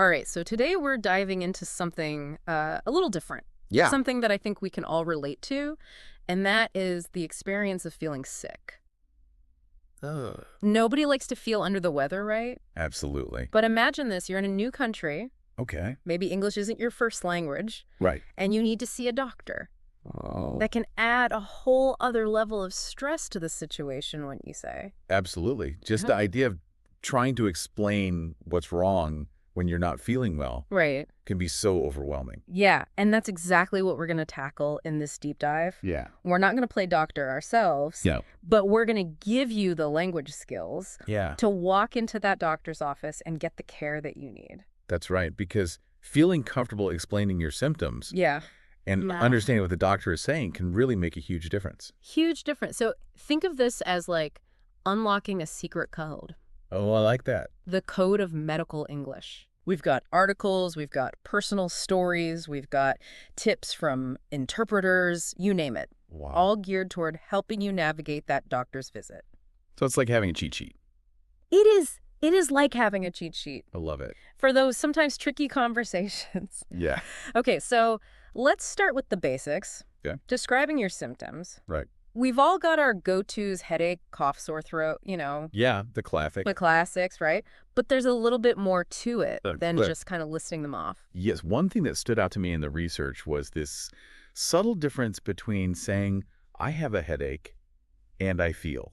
All right, so today we're diving into something a little different. Yeah. Something that I think we can all relate to, and that is the experience of feeling sick. Oh. Nobody likes to feel under the weather, right? Absolutely. But imagine this, you're in a new country, Okay. maybe English isn't your first language, Right. and you need to see a doctor. Oh. That can add a whole other level of stress to the situation, wouldn't you say? Absolutely. Just the idea of trying to explain what's wrong when you're not feeling well Right. can be so overwhelming. Yeah, and that's exactly what we're going to tackle in this deep dive. Yeah. We're not going to play doctor ourselves, Yeah. but we're going to give you the language skills Yeah. to walk into that doctor's office and get the care that you need. That's right. Because feeling comfortable explaining your symptoms Yeah. and Yeah. understanding what the doctor is saying can really make a huge difference. Huge difference. So think of this as like unlocking a secret code, Oh, I like that. the code of medical English. We've got articles, we've got personal stories, we've got tips from interpreters, you name it, Wow. all geared toward helping you navigate that doctor's visit. So it's like having a cheat sheet. It is like having a cheat sheet I love it. for those sometimes tricky conversations. Yeah. Okay, so let's start with the basics. Okay. Describing your symptoms. Right. We've all got our go-tos, headache, cough, sore throat, Yeah. The classic. the classics, right? But there's a little bit more to it than clear. just kind of listing them off. Yes, one thing that stood out to me in the research was this subtle difference between saying, I have a headache and I feel.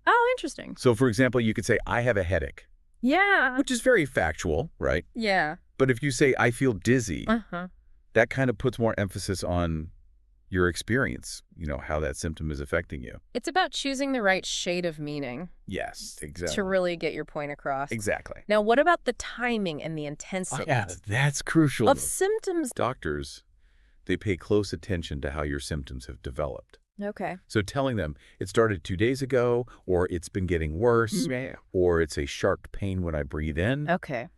Oh, interesting. So, for example, you could say, I have a headache, Yeah. which is very factual, right? Yeah. But if you say, I feel dizzy, Uh-huh. that kind of puts more emphasis on your experience, how that symptom is affecting you. It's about choosing the right shade of meaning Yes, exactly. to really get your point across. Exactly. Now, what about the timing and the intensity That's crucial. of symptoms? Doctors, they pay close attention to how your symptoms have developed. Okay. So telling them it started 2 days ago, or it's been getting worse, or it's a sharp pain when I breathe in, Okay.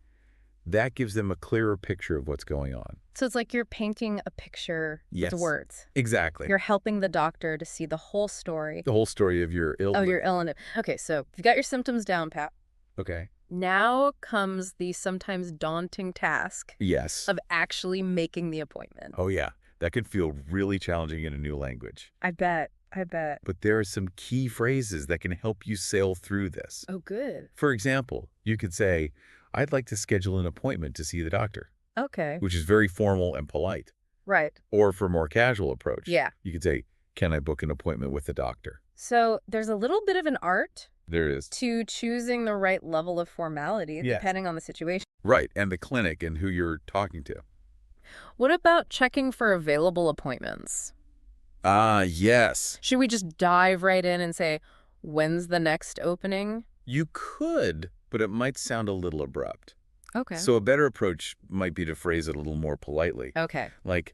that gives them a clearer picture of what's going on. So it's like you're painting a picture Yes. with words. Exactly. You're helping the doctor to see the whole story The whole story of your illness. of your illness. Okay, so you've got your symptoms down, Pat. Okay. Now comes the sometimes daunting task Yes. of actually making the appointment. Oh, yeah. That could feel really challenging in a new language. I bet. But there are some key phrases that can help you sail through this. Oh, good. For example, you could say, I'd like to schedule an appointment to see the doctor, Okay. which is very formal and polite. Right. Or for a more casual approach, Yeah. you could say, can I book an appointment with the doctor? So there's a little bit of an art There it is. to choosing the right level of formality Yes. depending on the situation. Right, and the clinic and who you're talking to. What about checking for available appointments? Ah, yes. Should we just dive right in and say, when's the next opening? You could, but it might sound a little abrupt. Okay. So a better approach might be to phrase it a little more politely. Okay. Like,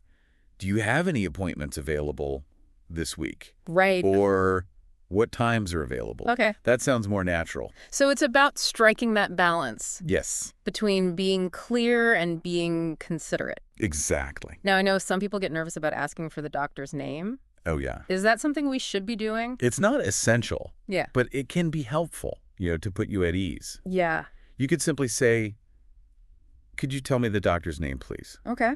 do you have any appointments available this week? Right. Or what times are available? Okay. That sounds more natural. So it's about striking that balance Yes, between being clear and being considerate. exactly. Now, I know some people get nervous about asking for the doctor's name. Oh, yeah. Is that something we should be doing? It's not essential, Yeah. but it can be helpful, to put you at ease. Yeah. You could simply say, could you tell me the doctor's name, please? Okay.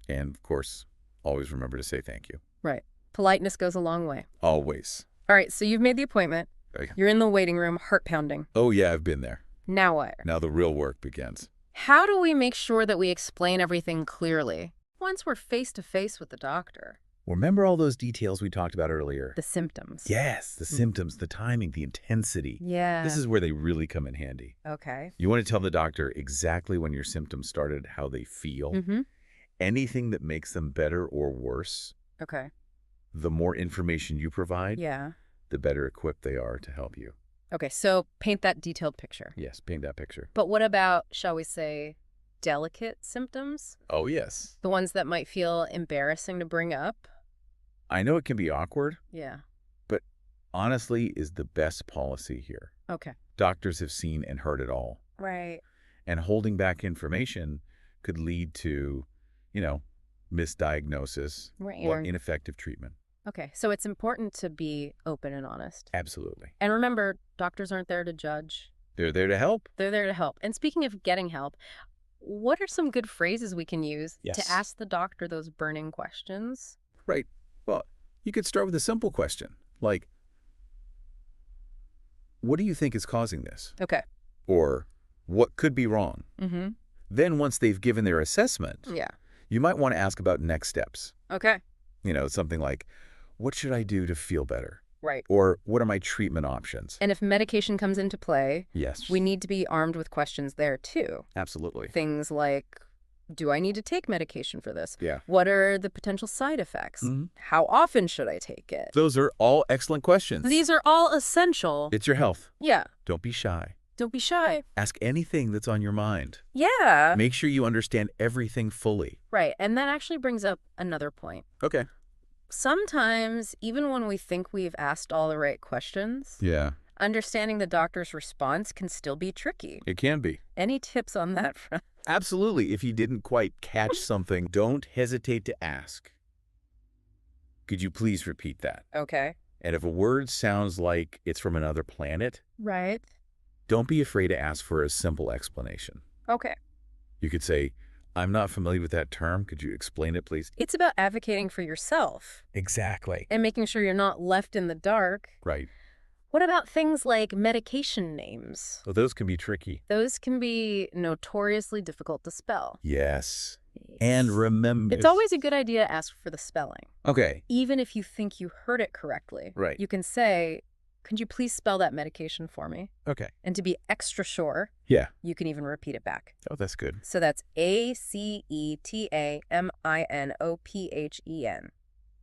And, of course, always remember to say thank you. Right. Politeness goes a long way. Always. All right, so you've made the appointment. Okay. You're in the waiting room, heart pounding. Oh, yeah, I've been there. Now what? Now the real work begins. How do we make sure that we explain everything clearly once we're face to face with the doctor? Remember all those details we talked about earlier? The symptoms. Yes, the symptoms, the timing, the intensity. Yeah. This is where they really come in handy. Okay. You want to tell the doctor exactly when your symptoms started, how they feel. Mm-hmm. Anything that makes them better or worse, Okay. the more information you provide, Yeah. the better equipped they are to help you. Okay, so paint that detailed picture. Yes, paint that picture. But what about, shall we say, delicate symptoms? Oh, yes. The ones that might feel embarrassing to bring up? I know it can be awkward, Yeah. but honestly is the best policy here. Okay. Doctors have seen and heard it all. Right. And holding back information could lead to, misdiagnosis Right. or ineffective treatment. Okay, so it's important to be open and honest. Absolutely. And remember, doctors aren't there to judge. They're there to help. They're there to help. And speaking of getting help, What are some good phrases we can use to Yes. ask the doctor those burning questions? Right. Well, you could start with a simple question, like, what do you think is causing this? Okay. Or, what could be wrong? Mm-hmm. Then once they've given their assessment, Yeah. you might want to ask about next steps. Okay. Something like, what should I do to feel better? Right. Or what are my treatment options? And if medication comes into play, Yes. we need to be armed with questions there too. Absolutely. Things like, do I need to take medication for this? Yeah. What are the potential side effects? Mhm. How often should I take it? Those are all excellent questions. These are all essential. It's your health. Yeah. Don't be shy. Don't be shy. Ask anything that's on your mind. Yeah. Make sure you understand everything fully. Right. And that actually brings up another point. Okay. Sometimes, even when we think we've asked all the right questions, Yeah, understanding the doctor's response can still be tricky. it can be. Any tips on that front? Absolutely. If you didn't quite catch something, don't hesitate to ask. Could you please repeat that? Okay. And if a word sounds like it's from another planet, Right. don't be afraid to ask for a simple explanation. Okay. You could say, I'm not familiar with that term. Could you explain it, please? It's about advocating for yourself Exactly. and making sure you're not left in the dark. Right. What about things like medication names? Well, those can be tricky. Those can be notoriously difficult to spell. Yes. And remember... It's always a good idea to ask for the spelling. Okay. Even if you think you heard it correctly. Right. You can say, could you please spell that medication for me? Okay. And to be extra sure, Yeah. you can even repeat it back. Oh, that's good. So that's ACETAMINOPHEN.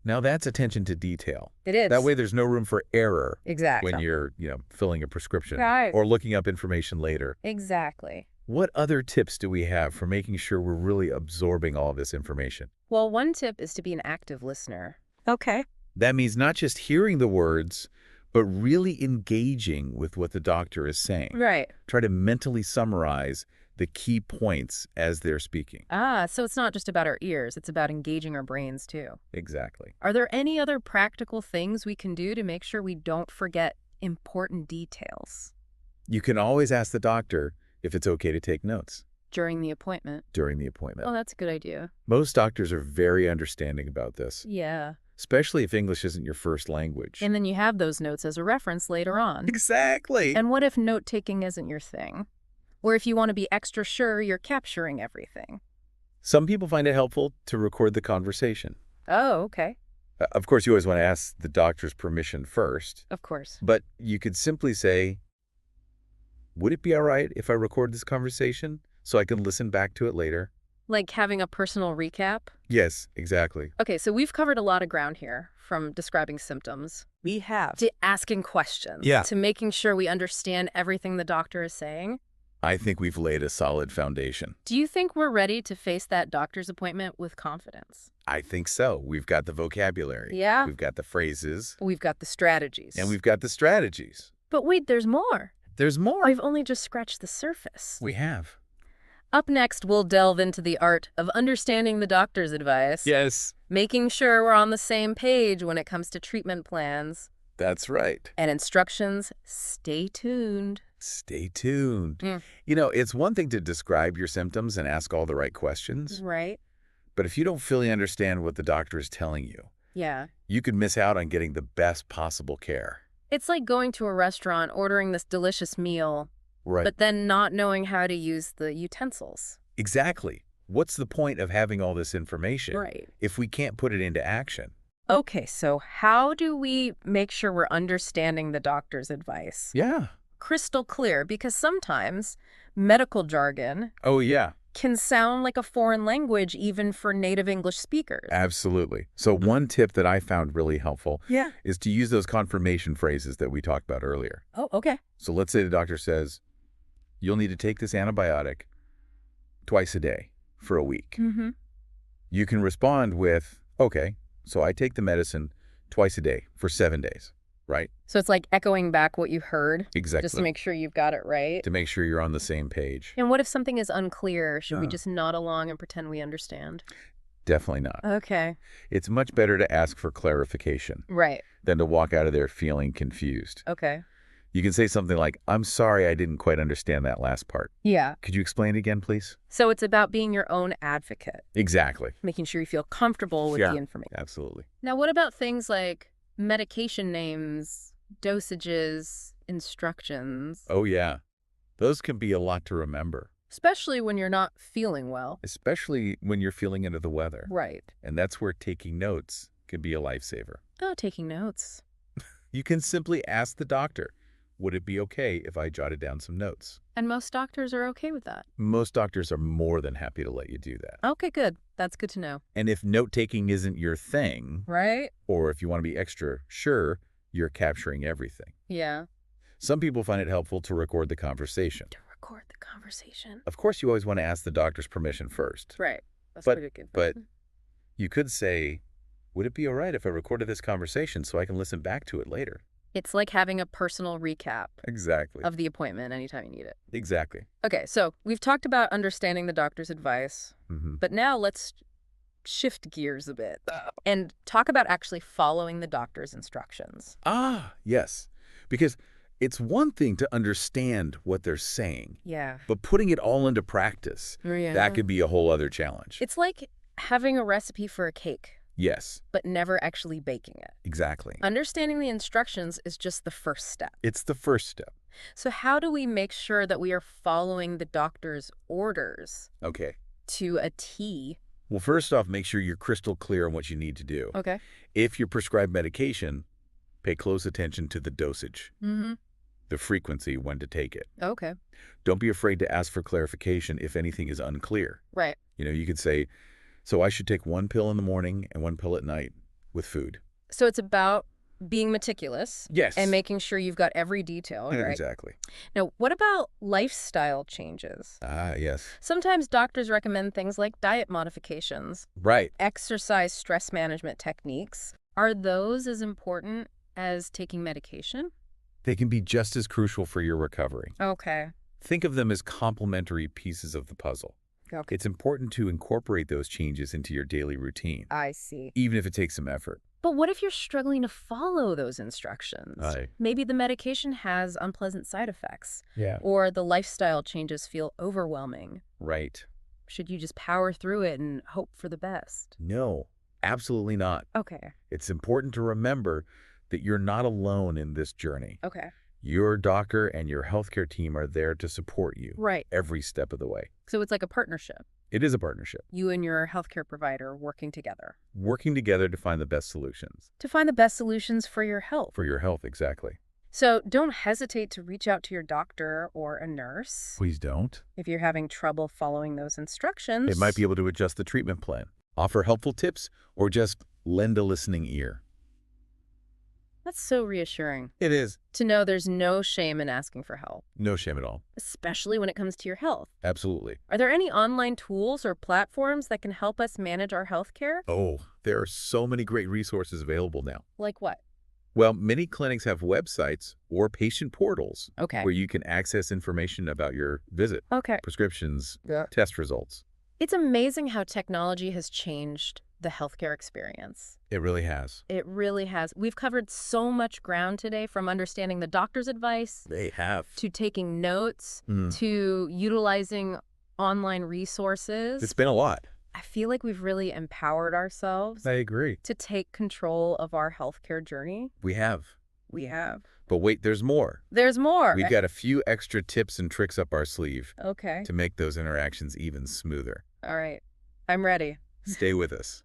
Now that's attention to detail. It is. That way there's no room for error Exactly. when you're, filling a prescription Right. or looking up information later. Exactly. What other tips do we have for making sure we're really absorbing all of this information? Well, one tip is to be an active listener. Okay. That means not just hearing the words, but really engaging with what the doctor is saying. Right. Try to mentally summarize the key points as they're speaking. So it's not just about our ears, it's about engaging our brains too. Exactly. Are there any other practical things we can do to make sure we don't forget important details You can always ask the doctor if it's okay to take notes during the appointment? during the appointment. Oh, that's a good idea. Most doctors are very understanding about this, Yeah. especially if English isn't your first language. And then you have those notes as a reference later on. Exactly. And what if note-taking isn't your thing? Or if you want to be extra sure you're capturing everything? Some people find it helpful to record the conversation. Oh, okay. Of course, you always want to ask the doctor's permission first, Of course. but you could simply say, would it be all right if I record this conversation so I can listen back to it later? Like having a personal recap? Yes, exactly. Okay, so we've covered a lot of ground here, from describing symptoms We have. to asking questions, Yeah. to making sure we understand everything the doctor is saying. I think we've laid a solid foundation. Do you think we're ready to face that doctor's appointment with confidence? I think so. We've got the vocabulary. Yeah. We've got the phrases. We've got the strategies. And we've got the strategies. But wait, there's more. There's more. We've only just scratched the surface. We have. Up next, we'll delve into the art of understanding the doctor's advice. Yes. Making sure we're on the same page when it comes to treatment plans That's right. and instructions. Stay tuned. Stay tuned. Mm. It's one thing to describe your symptoms and ask all the right questions, Right? but if you don't fully understand what the doctor is telling you, Yeah. you could miss out on getting the best possible care. It's like going to a restaurant, ordering this delicious meal, Right. but then not knowing how to use the utensils. Exactly. What's the point of having all this information Right. if we can't put it into action? Okay, so how do we make sure we're understanding the doctor's advice? Yeah. Crystal clear, because sometimes medical jargon Oh, yeah. can sound like a foreign language even for native English speakers. Absolutely. So one tip that I found really helpful Yeah. is to use those confirmation phrases that we talked about earlier. Oh, okay. So let's say the doctor says, you'll need to take this antibiotic twice a day for a week. Mm-hmm. You can respond with, okay, so I take the medicine twice a day for 7 days, right? So it's like echoing back what you heard, Exactly. just to make sure you've got it right. To make sure you're on the same page. And what if something is unclear? Should we Yeah. just nod along and pretend we understand? Definitely not. Okay. It's much better to ask for clarification Right. than to walk out of there feeling confused. Okay. You can say something like, I'm sorry I didn't quite understand that last part. Yeah. Could you explain it again, please? So it's about being your own advocate, Exactly. making sure you feel comfortable with Yeah. the information. Absolutely. Now, what about things like medication names, dosages, instructions? Oh, yeah. Those can be a lot to remember, Especially when you're not feeling well. especially when you're feeling under the weather. Right. And that's where taking notes can be a lifesaver. Oh, taking notes. You can simply ask the doctor, would it be okay if I jotted down some notes? And most doctors are okay with that. Most doctors are more than happy to let you do that. Okay, good. That's good to know. And if note-taking isn't your thing, Right? or if you want to be extra sure, you're capturing everything. Yeah. Some people find it helpful to record the conversation. To record the conversation. Of course, you always want to ask the doctor's permission first. Right. That's But- pretty good. but- You could say, would it be all right if I recorded this conversation so I can listen back to it later? It's like having a personal recap Exactly. of the appointment anytime you need it. Exactly. Okay, so we've talked about understanding the doctor's advice, but now let's shift gears a bit and talk about actually following the doctor's instructions. Ah, yes. Because it's one thing to understand what they're saying, Yeah. but putting it all into practice, that could be a whole other challenge. It's like having a recipe for a cake, Yes, but never actually baking it. exactly. Understanding the instructions is just the first step. It's the first step. So how do we make sure that we are following the doctor's orders Okay. to a T? Well, first off, make sure you're crystal clear on what you need to do. Okay. If you're prescribed medication, pay close attention to the dosage, Mm-hmm. the frequency when to take it. Okay. Don't be afraid to ask for clarification if anything is unclear. Right. You could say, so I should take one pill in the morning and one pill at night with food. So it's about being meticulous Yes. and making sure you've got every detail, right? Exactly. Now, what about lifestyle changes? Ah, yes. Sometimes doctors recommend things like diet modifications, Right. exercise stress management techniques. Are those as important as taking medication? They can be just as crucial for your recovery. Okay. Think of them as complementary pieces of the puzzle. Okay. It's important to incorporate those changes into your daily routine, I see. even if it takes some effort. But what if you're struggling to follow those instructions? Aye. Maybe the medication has unpleasant side effects, Yeah. or the lifestyle changes feel overwhelming. Right. Should you just power through it and hope for the best? No, absolutely not. Okay. It's important to remember that you're not alone in this journey. Okay. Your doctor and your healthcare team are there to support you Right. every step of the way. So it's like a partnership. It is a partnership, You and your healthcare provider working together working together to find the best solutions to find the best solutions for your health. for your health. Exactly. So don't hesitate to reach out to your doctor or a nurse Please don't. if you're having trouble following those instructions. They might be able to adjust the treatment plan, offer helpful tips, or just lend a listening ear. That's so reassuring It is. to know there's no shame in asking for help, No shame at all. especially when it comes to your health. Absolutely. Are there any online tools or platforms that can help us manage our healthcare? Oh, there are so many great resources available now. Like what? Well, many clinics have websites or patient portals Okay. where you can access information about your visit, Okay. prescriptions, Yeah. test results. It's amazing how technology has changed the healthcare experience. It really has. It really has. We've covered so much ground today, from understanding the doctor's advice They have. to taking notes Mm. to utilizing online resources. It's been a lot. I feel like we've really empowered ourselves I agree. to take control of our healthcare journey. We have. We have. But wait, there's more. There's more. We've got a few extra tips and tricks up our sleeve Okay. to make those interactions even smoother. All right. I'm ready. Stay with us.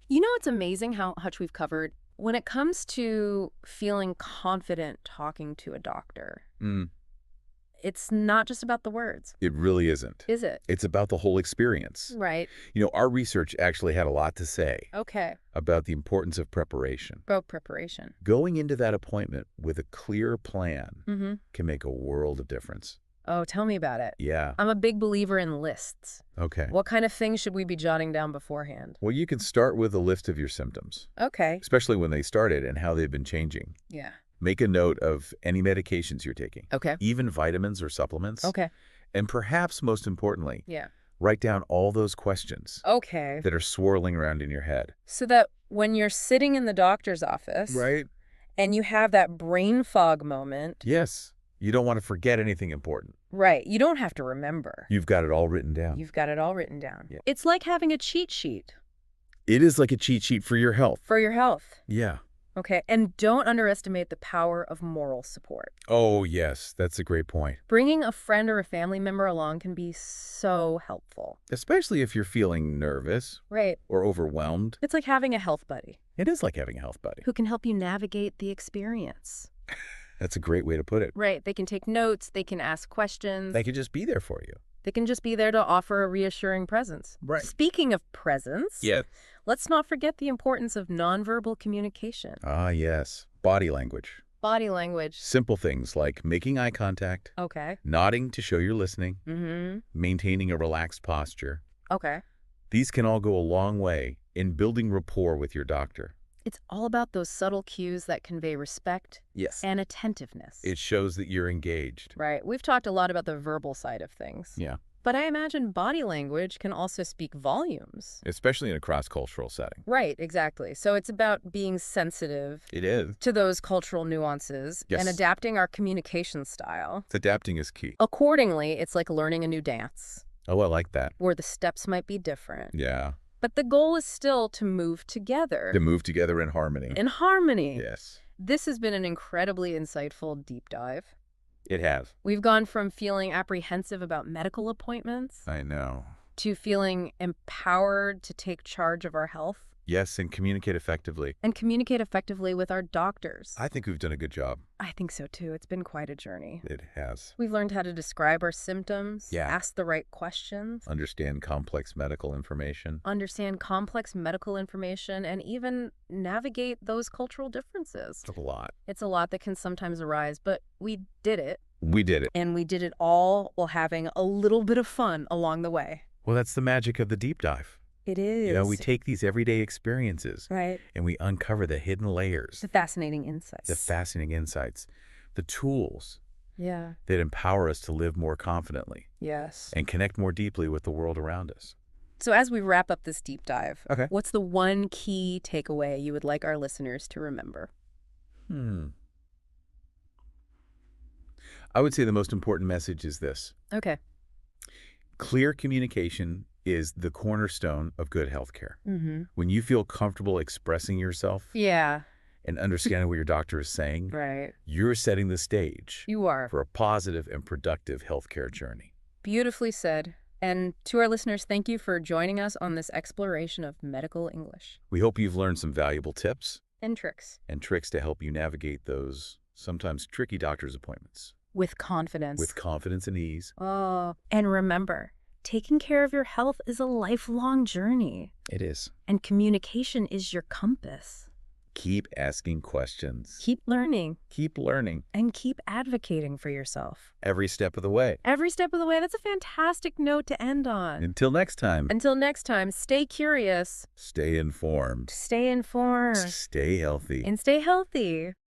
You know, it's amazing how much we've covered. When it comes to feeling confident talking to a doctor, Mm, it's not just about the words, it really isn't. is it? It's about the whole experience. Right. Our research actually had a lot to say Okay. about the importance of preparation. About preparation. Going into that appointment with a clear plan Mm-hmm. can make a world of difference. Oh, tell me about it. Yeah. I'm a big believer in lists. Okay. What kind of things should we be jotting down beforehand? Well, you can start with a list of your symptoms, Okay. especially when they started and how they've been changing. Yeah. Make a note of any medications you're taking, Okay. even vitamins or supplements. Okay. And perhaps most importantly, Yeah. write down all those questions Okay. that are swirling around in your head. So that when you're sitting in the doctor's office Right? And you have that brain fog moment. Yes. You don't want to forget anything important. Right. You don't have to remember. You've got it all written down. You've got it all written down. Yeah. It's like having a cheat sheet. It is like a cheat sheet for your health. For your health. Yeah. Okay. And don't underestimate the power of moral support. Oh, yes. That's a great point. Bringing a friend or a family member along can be so helpful. Especially if you're feeling nervous Right. or overwhelmed. It's like having a health buddy It is like having a health buddy. who can help you navigate the experience. That's a great way to put it. Right. They can take notes. They can ask questions. They could just be there for you. They can just be there to offer a reassuring presence. Right. Speaking of presence, Yes. let's not forget the importance of nonverbal communication. Ah, yes. Body language. Body language. Simple things like making eye contact, Okay. nodding to show you're listening, Mm-hmm. maintaining a relaxed posture. Okay. These can all go a long way in building rapport with your doctor. It's all about those subtle cues that convey respect Yes. and attentiveness. It shows that you're engaged. Right. We've talked a lot about the verbal side of things. Yeah. But I imagine body language can also speak volumes. Especially in a cross-cultural setting. Right, exactly. So it's about being sensitive It is. to those cultural nuances Yes. and adapting our communication style. Adapting is key. Accordingly, it's like learning a new dance, Oh, I like that. where the steps might be different. Yeah. But the goal is still to move together. To move together in harmony. In harmony. Yes. This has been an incredibly insightful deep dive. It has. We've gone from feeling apprehensive about medical appointments I know. to feeling empowered to take charge of our health Yes, and communicate effectively. and communicate effectively with our doctors. I think we've done a good job. I think so too. It's been quite a journey. It has. We've learned how to describe our symptoms, Yeah. ask the right questions, Understand complex medical information. understand complex medical information, and even navigate those cultural differences. It's a lot. It's a lot that can sometimes arise, but we did it. We did it. And we did it all while having a little bit of fun along the way. Well, that's the magic of the deep dive. It is. You know, we take these everyday experiences Right. and we uncover the hidden layers, The fascinating insights. the fascinating insights, the tools Yeah. that empower us to live more confidently Yes. and connect more deeply with the world around us. So as we wrap up this deep dive, Okay. what's the one key takeaway you would like our listeners to remember? I would say the most important message is this. Okay. Clear communication is the cornerstone of good healthcare. Mm-hmm. When you feel comfortable expressing yourself Yeah. and understanding what your doctor is saying, Right. you're setting the stage You are. for a positive and productive healthcare journey. Beautifully said. And to our listeners, thank you for joining us on this exploration of medical English We hope you've learned some valuable tips and tricks and tricks to help you navigate those sometimes tricky doctor's appointments with confidence. with confidence and ease. Oh, and remember, taking care of your health is a lifelong journey, It is. and communication is your compass. Keep asking questions. Keep learning Keep learning and keep advocating for yourself. every step of the way. Every step of the way. That's a fantastic note to end on. Until next time, Until next time, stay curious, stay informed, stay informed, stay healthy. and stay healthy.